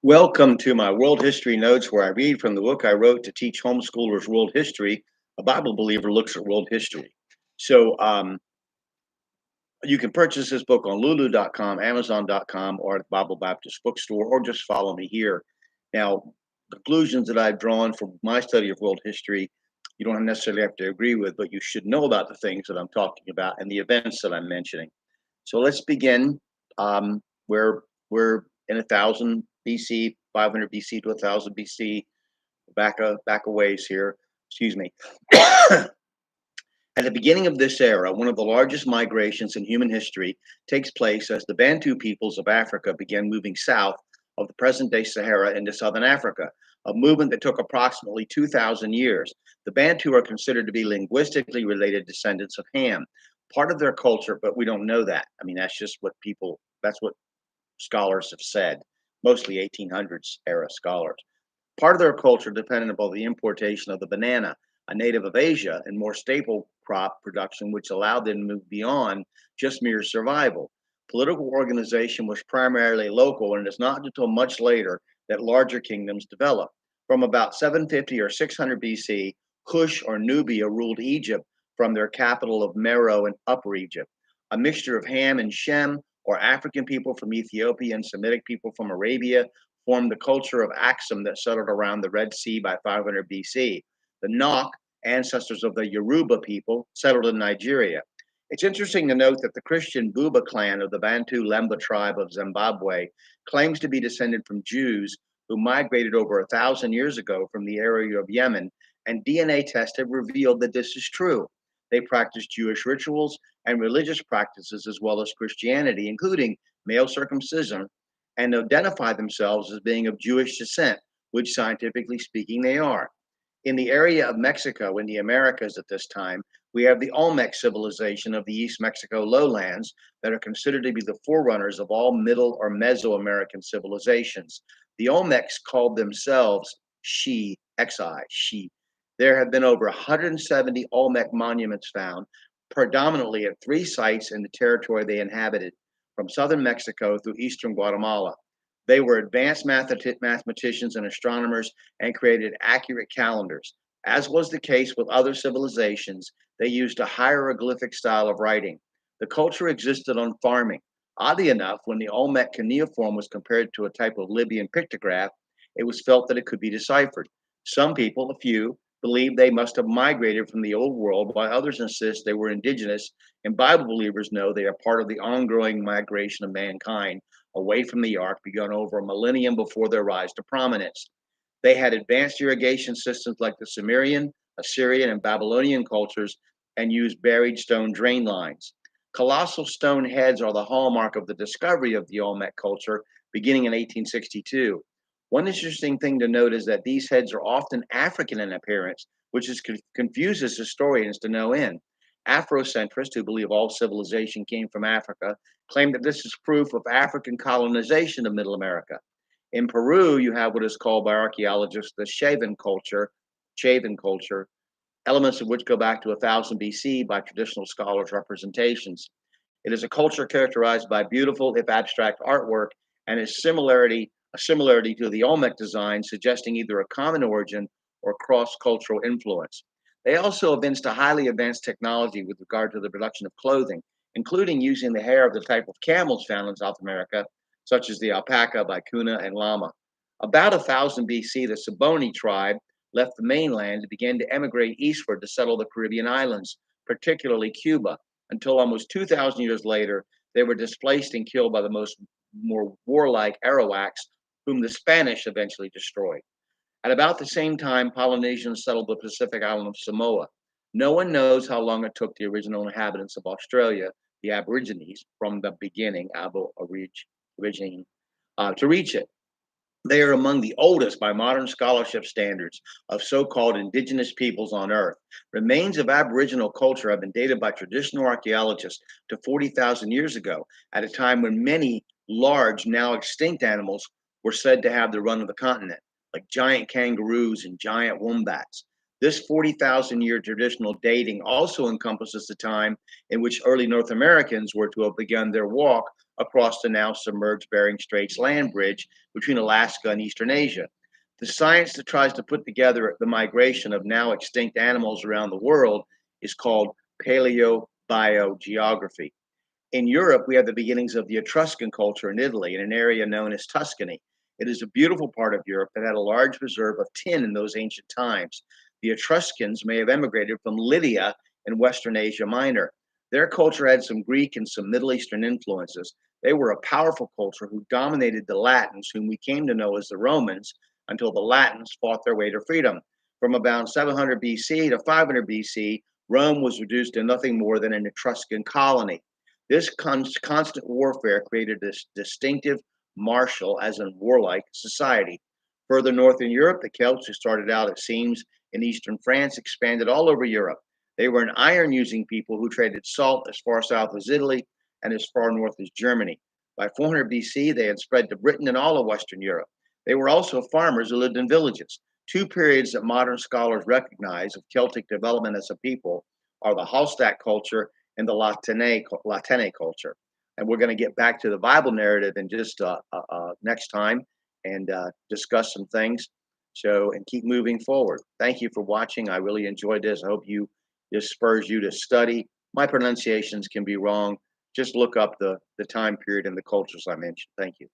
Welcome to my world history notes, where I read from the book I wrote to teach homeschoolers world history. A Bible believer looks at world history. So you can purchase this book on lulu.com, amazon.com, or at the Bible Baptist bookstore, or just follow me here. Now, conclusions that I've drawn from my study of world history, you don't necessarily have to agree with, but you should know about the things that I'm talking about and the events that I'm mentioning. So let's begin. We're in 1000 BC, 500 BC to 1000 BC, back a ways here. Excuse me. At the beginning of this era, one of the largest migrations in human history takes place as the Bantu peoples of Africa began moving south of the present day Sahara into southern Africa, a movement that took approximately 2,000 years. The Bantu are considered to be linguistically related descendants of Ham, part of their culture, but we don't know that. I mean, that's what scholars have said, mostly 1800s era scholars. Part of their culture depended upon the importation of the banana, a native of Asia, and more staple crop production, which allowed them to move beyond just mere survival. Political organization was primarily local, and it's not until much later that larger kingdoms developed. From about 750 or 600 BC, Cush or Nubia ruled Egypt from their capital of Meroe in Upper Egypt. A mixture of Ham and Shem, or African people from Ethiopia and Semitic people from Arabia, formed the culture of Axum that settled around the Red Sea by 500 BC. The Nok, ancestors of the Yoruba people, settled in Nigeria. It's interesting to note that the Christian Buba clan of the Bantu Lemba tribe of Zimbabwe claims to be descended from Jews who migrated over 1,000 years ago from the area of Yemen, and DNA tests have revealed that this is true. They practice Jewish rituals and religious practices as well as Christianity, including male circumcision, and identify themselves as being of Jewish descent, which scientifically speaking they are. In the area of Mexico, in the Americas at this time, we have the Olmecs civilization of the East Mexico lowlands that are considered to be the forerunners of all Middle or Mesoamerican civilizations. The Olmecs called themselves Xi. There have been over 170 Olmec monuments found, predominantly at three sites in the territory they inhabited, from southern Mexico through eastern Guatemala. They were advanced mathematicians and astronomers and created accurate calendars. As was the case with other civilizations, they used a hieroglyphic style of writing. The culture existed on farming. Oddly enough, when the Olmec cuneiform was compared to a type of Libyan pictograph, it was felt that it could be deciphered. Some people, a few, believe they must have migrated from the old world, while others insist they were indigenous, and Bible believers know they are part of the ongoing migration of mankind away from the ark begun over a millennium before their rise to prominence. They had advanced irrigation systems like the Sumerian, Assyrian, and Babylonian cultures, and used buried stone drain lines. Colossal stone heads are the hallmark of the discovery of the Olmec culture beginning in 1862. One interesting thing to note is that these heads are often African in appearance, which confuses historians to no end. Afrocentrists, who believe all civilization came from Africa, claim that this is proof of African colonization of Middle America. In Peru, you have what is called by archaeologists the Chavan culture, elements of which go back to 1000 BC by traditional scholars' representations. It is a culture characterized by beautiful, if abstract, artwork, and a similarity to the Olmec design, suggesting either a common origin or cross-cultural influence. They also evinced a highly advanced technology with regard to the production of clothing, including using the hair of the type of camels found in South America, such as the alpaca, vicuna, and llama. About 1000 BC, the Saboni tribe left the mainland and began to emigrate eastward to settle the Caribbean islands, particularly Cuba, until almost 2,000 years later, they were displaced and killed by the more warlike Arawaks, whom the Spanish eventually destroyed. At about the same time, Polynesians settled the Pacific island of Samoa. No one knows how long it took the original inhabitants of Australia, the Aborigines, from the beginning, Aborigine, to reach it. They are among the oldest by modern scholarship standards of so-called indigenous peoples on Earth. Remains of Aboriginal culture have been dated by traditional archaeologists to 40,000 years ago, at a time when many large, now extinct animals were said to have the run of the continent, like giant kangaroos and giant wombats. This 40,000-year traditional dating also encompasses the time in which early North Americans were to have begun their walk across the now submerged Bering Straits land bridge between Alaska and Eastern Asia. The science that tries to put together the migration of now extinct animals around the world is called paleobiogeography. In Europe, we have the beginnings of the Etruscan culture in Italy, in an area known as Tuscany. It is a beautiful part of Europe that had a large reserve of tin in those ancient times. The Etruscans may have emigrated from Lydia in Western Asia Minor. Their culture had some Greek and some Middle Eastern influences. They were a powerful culture who dominated the Latins, whom we came to know as the Romans, until the Latins fought their way to freedom. From about 700 BC to 500 BC, Rome was reduced to nothing more than an Etruscan colony. This constant warfare created this distinctive martial, as in warlike, society. Further north in Europe, the Celts, who started out, it seems, in eastern France, expanded all over Europe. They were an iron using people who traded salt as far south as Italy and as far north as Germany. By 400 BC, they had spread to Britain and all of Western Europe. They were also farmers who lived in villages. Two periods that modern scholars recognize of Celtic development as a people are the Hallstatt culture and the Latene culture. And we're going to get back to the Bible narrative in just next time and discuss some things. So, and keep moving forward. Thank you for watching. I really enjoyed this. I hope this spurs you to study. My pronunciations can be wrong. Just look up the time period and the cultures I mentioned. Thank you.